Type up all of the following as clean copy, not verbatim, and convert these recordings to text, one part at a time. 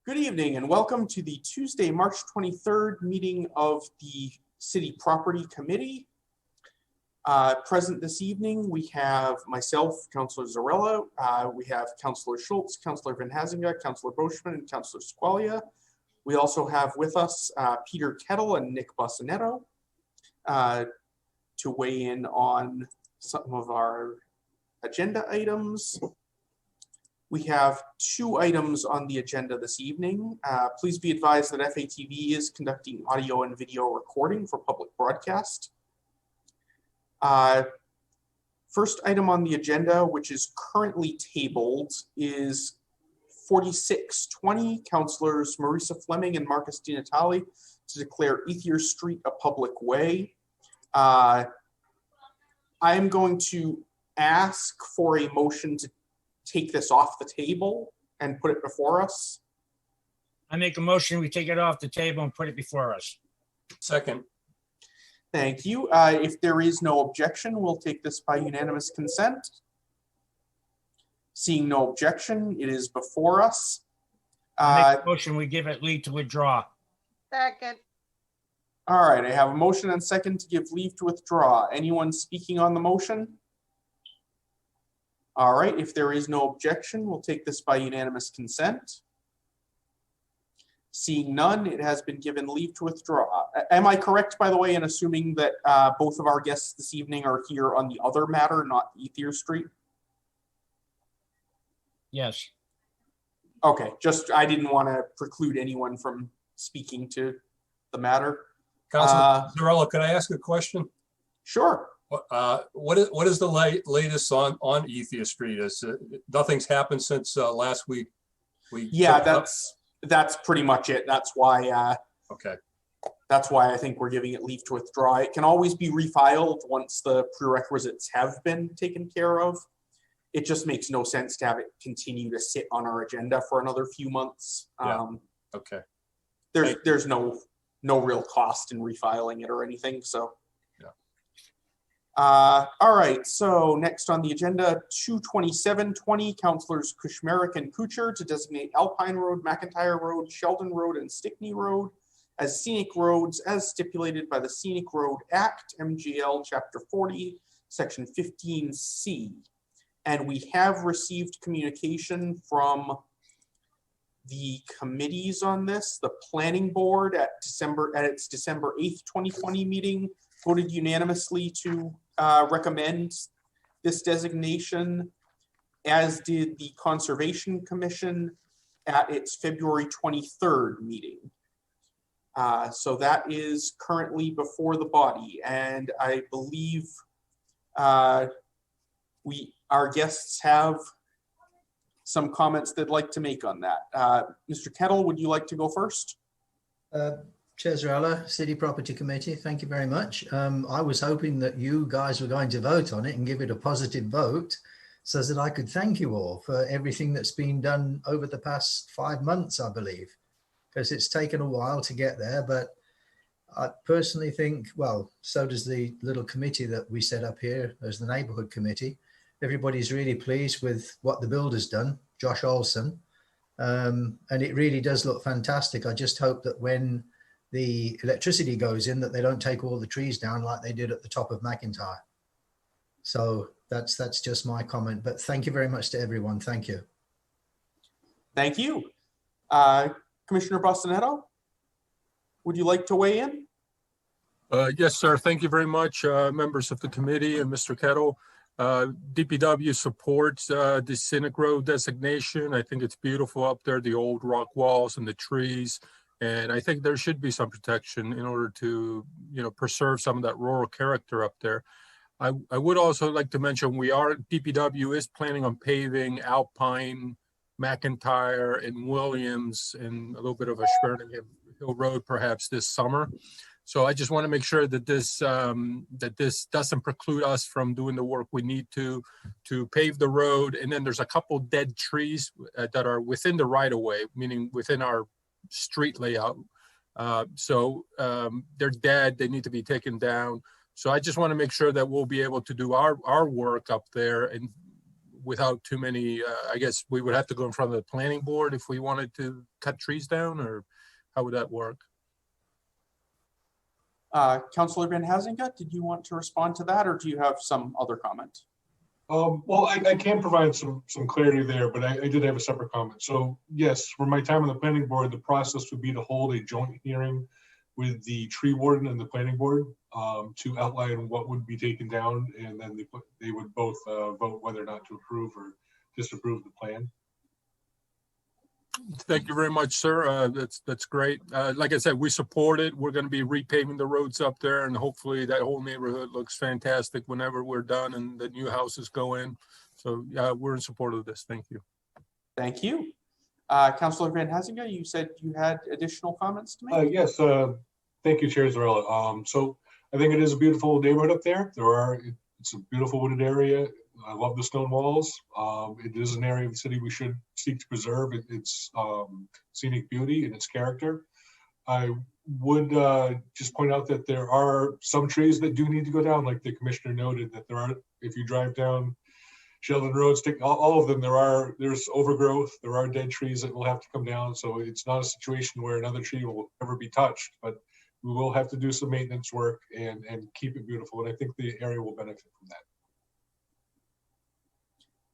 Good evening and welcome to the Tuesday, March 23rd meeting of the City Property Committee. Present this evening, we have myself, Councillor Zarella, we have Councillor Schultz, Councillor Van Hazinga, Councillor Boschman, and Councillor Squalia. We also have with us Peter Kettle and Nick Bassonetto to weigh in on some of our agenda items. We have two items on the agenda this evening. Please be advised that FATV is conducting audio and video recording for public broadcast. First item on the agenda, which is currently tabled, is 4620, Councillors Marisa Fleming and Marcus Di Natale to declare Ethier Street a public way. I am going to ask for a motion to take this off the table and put it before us. I make a motion, we take it off the table and put it before us. Second. Thank you. If there is no objection, we'll take this by unanimous consent. Seeing no objection, it is before us. I make a motion, we give it leave to withdraw. Second. All right, I have a motion and second to give leave to withdraw. Anyone speaking on the motion? All right, if there is no objection, we'll take this by unanimous consent. Seeing none, it has been given leave to withdraw. Am I correct, by the way, in assuming that both of our guests this evening are here on the other matter, not Ethier Street? Yes. Okay, just I didn't want to preclude anyone from speaking to the matter. Councilor Zarella, can I ask a question? Sure. What is the latest on Ethier Street? Nothing's happened since last week. Yeah, that's pretty much it. That's why. Okay. That's why I think we're giving it leave to withdraw. It can always be refiled once the prerequisites have been taken care of. It just makes no sense to have it continue to sit on our agenda for another few months. Yeah. Okay. There's no real cost in refiling it or anything. So. All right, so next on the agenda, 22720, Councillors Kushmerik and Kuchar to designate Alpine Road, McIntyre Road, Sheldon Road, and Stickney Road as scenic roads as stipulated by the Scenic Road Act, MGL Chapter 40, Section 15C. And we have received communication from the committees on this. The Planning Board at its December 8th, 2020 meeting voted unanimously to recommend this designation, as did the Conservation Commission at its February 23rd meeting. So that is currently before the body, and I believe our guests have some comments they'd like to make on that. Mr. Kettle, would you like to go first? Chair Zarella, City Property Committee, thank you very much. I was hoping that you guys were going to vote on it and give it a positive vote so that I could thank you all for everything that's been done over the past 5 months, I believe, because it's taken a while to get there. But I personally think, well, so does the little committee that we set up here as the neighbourhood committee. Everybody's really pleased with what the builder's done, Josh Olson, and it really does look fantastic. I just hope that when the electricity goes in, that they don't take all the trees down like they did at the top of McIntyre. So that's just my comment, but thank you very much to everyone. Thank you. Thank you. Commissioner Bassonetto, would you like to weigh in? Yes, sir. Thank you very much, members of the committee and Mr. Kettle. DPW supports the scenic road designation. I think it's beautiful up there, the old rock walls and the trees. And I think there should be some protection in order to, preserve some of that rural character up there. I would also like to mention DPW is planning on paving Alpine, McIntyre, and Williams, and a little bit of a Schwerningham Hill Road perhaps this summer. So I just want to make sure that this doesn't preclude us from doing the work we need to pave the road. And then there's a couple dead trees that are within the right of way, meaning within our street layout. So they're dead, they need to be taken down. So I just want to make sure that we'll be able to do our work up there and without too many, I guess we would have to go in front of the planning board if we wanted to cut trees down, or how would that work? Councillor Van Hazinga, did you want to respond to that, or do you have some other comment? Well, I can provide some clarity there, but I did have a separate comment. So yes, for my time on the planning board, the process would be to hold a joint hearing with the tree warden and the planning board to outline what would be taken down, and then they would both vote whether or not to approve or disapprove the plan. Thank you very much, sir. That's great. Like I said, we support it. We're going to be repaving the roads up there, and hopefully that whole neighborhood looks fantastic whenever we're done and the new houses go in. So we're in support of this. Thank you. Thank you. Councillor Van Hazinga, you said you had additional comments to make? Yes, thank you, Chair Zarella. So I think it is a beautiful neighborhood up there. It's a beautiful wooded area. I love the stone walls. It is an area of the city we should seek to preserve its scenic beauty and its character. I would just point out that there are some trees that do need to go down, like the commissioner noted, that there are, if you drive down Sheldon Road, all of them, there's overgrowth, there are dead trees that will have to come down. So it's not a situation where another tree will ever be touched, but we will have to do some maintenance work and keep it beautiful. And I think the area will benefit from that.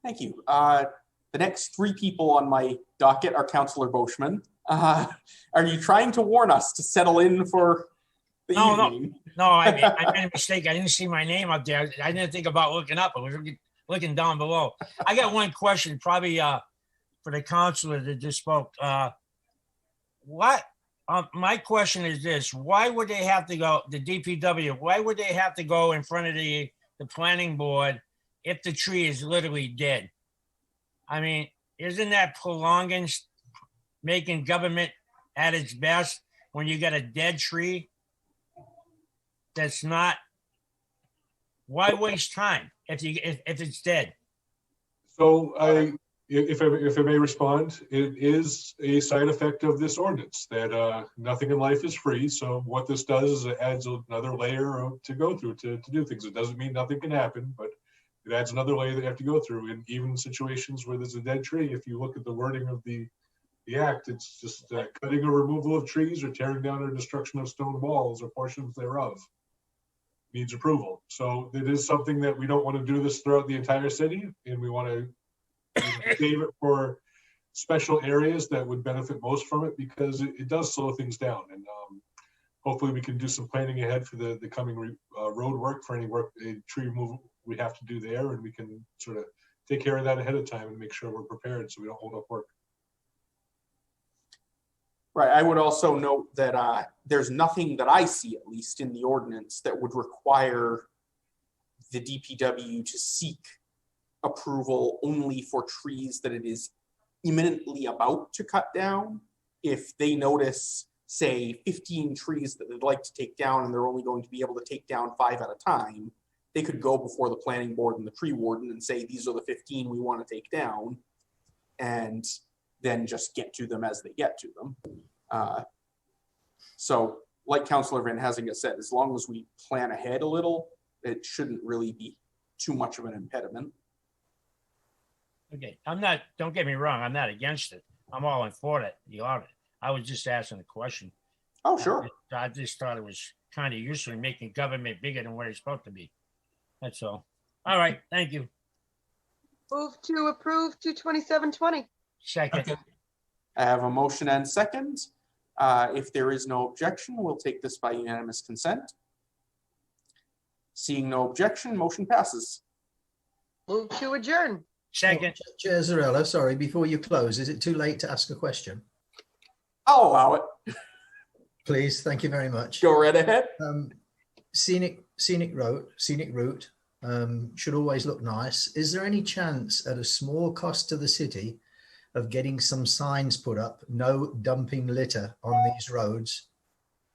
Thank you. The next three people on my docket are Councillor Boschman. Are you trying to warn us to settle in for the evening? No, I made a mistake. I didn't see my name up there. I didn't think about looking up. I was looking down below. I got one question, probably for the councillor that just spoke. My question is this: why would they have to go, the DPW? Why would they have to go in front of the planning board if the tree is literally dead? I mean, isn't that prolonging, making government at its best when you got a dead tree that's not? Why waste time if it's dead? So if I may respond, it is a side effect of this ordinance that nothing in life is free. So what this does is it adds another layer to go through to do things. It doesn't mean nothing can happen, but it adds another layer that you have to go through. And even in situations where there's a dead tree, if you look at the wording of the act, it's just cutting or removal of trees or tearing down or destruction of stone walls or portions thereof needs approval. So it is something that we don't want to do this throughout the entire city, and we want to save it for special areas that would benefit most from it, because it does slow things down. And hopefully we can do some planning ahead for the coming road work, for any work, tree removal we have to do there, and we can sort of take care of that ahead of time and make sure we're prepared so we don't hold up work. Right. I would also note that there's nothing that I see, at least in the ordinance, that would require the DPW to seek approval only for trees that it is imminently about to cut down. If they notice, say, 15 trees that they'd like to take down and they're only going to be able to take down 5 at a time, they could go before the planning board and the tree warden and say, these are the 15 we want to take down, and then just get to them as they get to them. So like Councillor Van Hazinga said, as long as we plan ahead a little, it shouldn't really be too much of an impediment. Okay, don't get me wrong, I'm not against it. I'm all in for it, the audit. I was just asking a question. Oh, sure. I just thought it was kind of useful in making government bigger than what it's supposed to be. That's all. All right, thank you. Move to approve 22720. Second. I have a motion and second. If there is no objection, we'll take this by unanimous consent. Seeing no objection, motion passes. Move to adjourn. Second. Chair Zarella, sorry, before you close, is it too late to ask a question? I'll allow it. Please, thank you very much. Go right ahead. Scenic route should always look nice. Is there any chance at a small cost to the city of getting some signs put up, no dumping litter on these roads?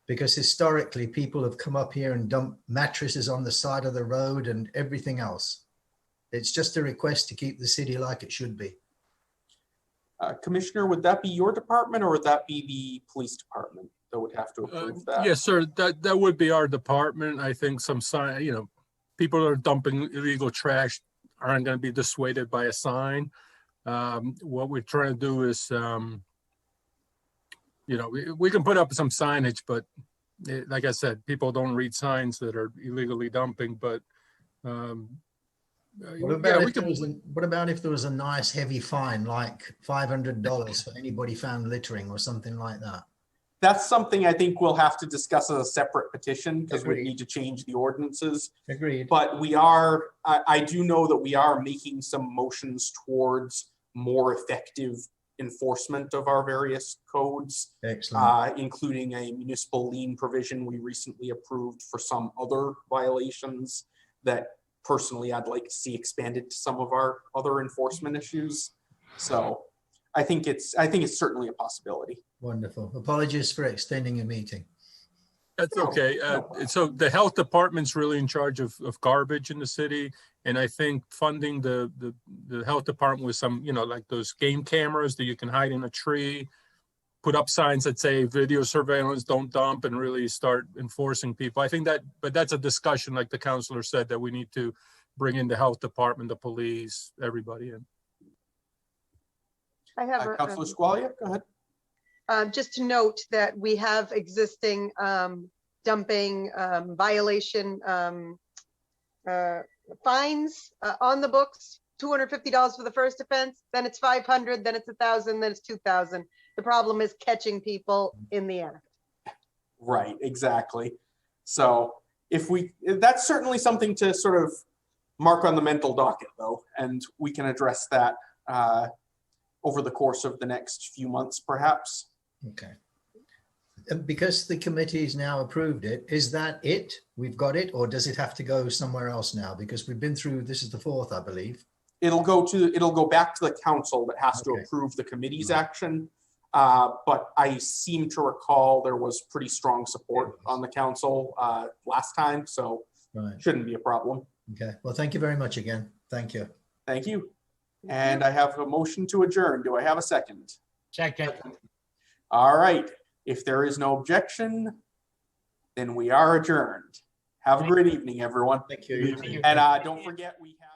Because historically people have come up here and dumped mattresses on the side of the road and everything else. It's just a request to keep the city like it should be. Commissioner, would that be your department or would that be the police department that would have to approve that? Yes, sir. That would be our department. I think some sign, people are dumping illegal trash aren't going to be dissuaded by a sign. What we're trying to do is, we can put up some signage, but like I said, people don't read signs that are illegally dumping, but What about, what about if there was a nice heavy fine, like $500 for anybody found littering or something like that? That's something I think we'll have to discuss as a separate petition because we Agreed. need to change the ordinances. Agreed. But I do know that we are making some motions towards more effective enforcement of our various codes, Excellent. including a municipal lien provision we recently approved for some other violations that personally I'd like to see expanded to some of our other enforcement issues. So I think it's certainly a possibility. Wonderful. Apologies for extending a meeting. That's No, okay. no. So the health department's really in charge of garbage in the city. And I think funding the health department with some, like those game cameras that you can hide in a tree, put up signs that say video surveillance, don't dump, and really start enforcing people. I think but that's a discussion, like the counselor said, that we need to bring in the health department, the police, everybody in. I have Councilor Squalia, go ahead. just to note that we have existing dumping violation fines on the books, $250 for the first offense, then it's $500, then it's $1,000, then it's $2,000. The problem is catching people in the act. Right, exactly. So that's certainly something to sort of mark on the mental docket though, and we can address that over the course of the next few months, perhaps. Okay. Because the committee's now approved it, is that it? We've got it, or does it have to go somewhere else now? Because we've been through, this is the fourth, I believe. It'll go back to the council that has to Okay. approve the committee's Right. action. But I seem to recall there was pretty strong support on the council last time, so Right. shouldn't be a problem. Okay. Well, thank you very much again. Thank you. Thank you. And I have a motion to adjourn. Do I have a second? Second. All right. If there is no objection, then we are adjourned. Have a great evening, everyone. Thank you. And don't forget, we have